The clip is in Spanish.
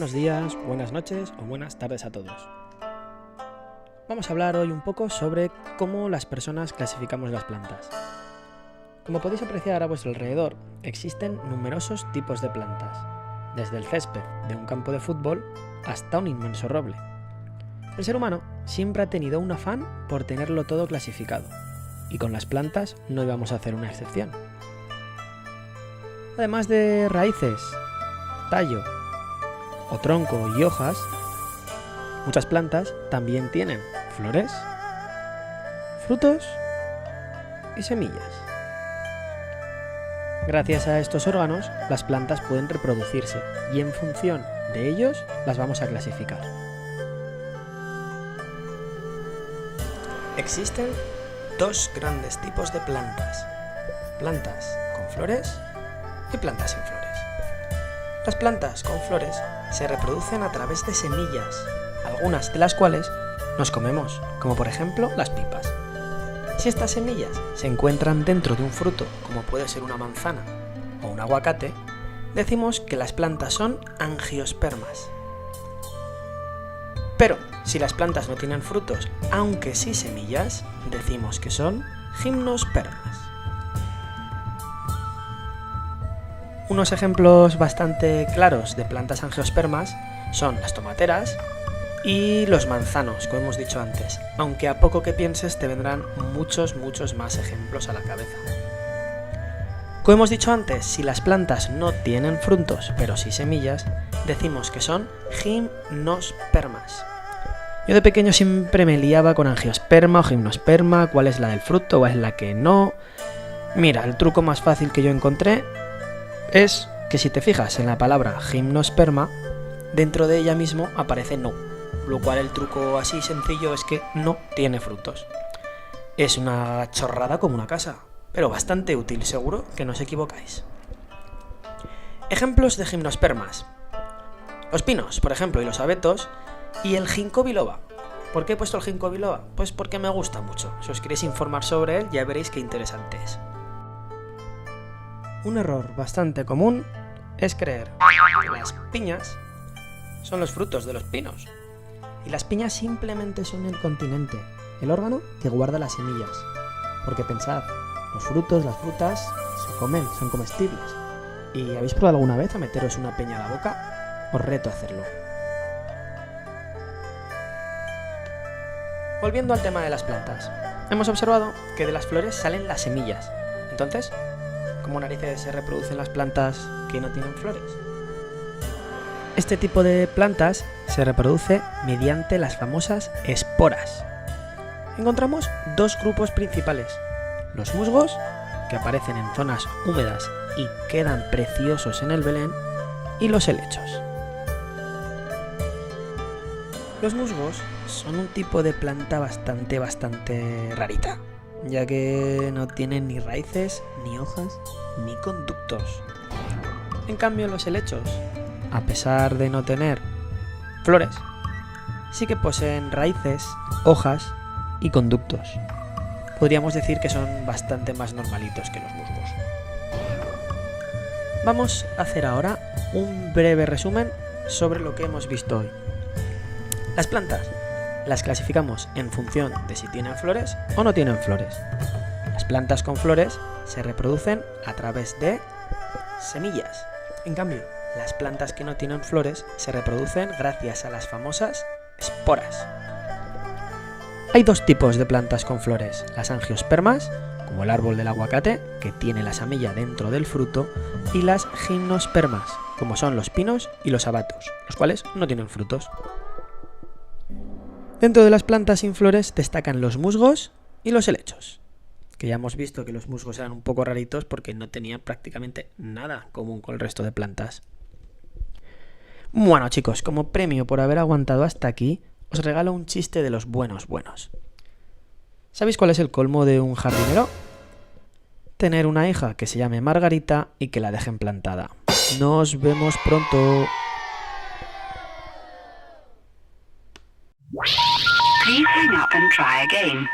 Buenos días, buenas noches o buenas tardes a todos. Vamos a hablar hoy un poco sobre cómo las personas clasificamos las plantas. Como podéis apreciar a vuestro alrededor, existen numerosos tipos de plantas, desde el césped de un campo de fútbol hasta un inmenso roble. El ser humano siempre ha tenido un afán por tenerlo todo clasificado, y con las plantas no íbamos a hacer una excepción. Además de raíces, tallo o tronco y hojas, muchas plantas también tienen flores, frutos y semillas. Gracias a estos órganos, las plantas pueden reproducirse y en función de ellos las vamos a clasificar. Existen dos grandes tipos de plantas: plantas con flores y plantas sin flores. Las plantas con flores se reproducen a través de semillas, algunas de las cuales nos comemos, como por ejemplo las pipas. Si estas semillas se encuentran dentro de un fruto, como puede ser una manzana o un aguacate, decimos que las plantas son angiospermas. Pero si las plantas no tienen frutos, aunque sí semillas, decimos que son gimnospermas. Unos ejemplos bastante claros de plantas angiospermas son las tomateras y los manzanos, como hemos dicho antes, aunque a poco que pienses te vendrán muchos más ejemplos a la cabeza. Como hemos dicho antes, si las plantas no tienen frutos, pero sí semillas, decimos que son gimnospermas. Yo de pequeño siempre me liaba con angiosperma o gimnosperma, cuál es la del fruto o es la que no. Mira, el truco más fácil que yo encontré es que si te fijas en la palabra gimnosperma, dentro de ella mismo aparece no, lo cual el truco así sencillo es que no tiene frutos. Es una chorrada como una casa, pero bastante útil, seguro que no os equivocáis. Ejemplos de gimnospermas: los pinos, por ejemplo, y los abetos, y el ginkgo biloba. ¿Por qué he puesto el ginkgo biloba? Pues porque me gusta mucho. Si os queréis informar sobre él, ya veréis qué interesante es. Un error bastante común es creer que las piñas son los frutos de los pinos. Y las piñas simplemente son el continente, el órgano que guarda las semillas. Porque pensad, los frutos, las frutas, se comen, son comestibles. ¿Y habéis probado alguna vez a meteros una piña a la boca? Os reto a hacerlo. Volviendo al tema de las plantas, hemos observado que de las flores salen las semillas. Entonces, ¿cómo narices se reproducen las plantas que no tienen flores? Este tipo de plantas se reproduce mediante las famosas esporas. Encontramos dos grupos principales: los musgos, que aparecen en zonas húmedas y quedan preciosos en el Belén, y los helechos. Los musgos son un tipo de planta bastante rarita, ya que no tienen ni raíces, ni hojas, ni conductos. En cambio, los helechos, a pesar de no tener flores, sí que poseen raíces, hojas y conductos. Podríamos decir que son bastante más normalitos que los musgos. Vamos a hacer ahora un breve resumen sobre lo que hemos visto hoy. Las plantas las clasificamos en función de si tienen flores o no tienen flores. Las plantas con flores se reproducen a través de semillas. En cambio, las plantas que no tienen flores se reproducen gracias a las famosas esporas. Hay dos tipos de plantas con flores: las angiospermas, como el árbol del aguacate, que tiene la semilla dentro del fruto, y las gimnospermas, como son los pinos y los abetos, los cuales no tienen frutos. Dentro de las plantas sin flores destacan los musgos y los helechos, que ya hemos visto que los musgos eran un poco raritos porque no tenían prácticamente nada común con el resto de plantas. Bueno, chicos, como premio por haber aguantado hasta aquí, os regalo un chiste de los buenos. ¿Sabéis cuál es el colmo de un jardinero? Tener una hija que se llame Margarita y que la dejen plantada. Nos vemos pronto. Please hang up and try again.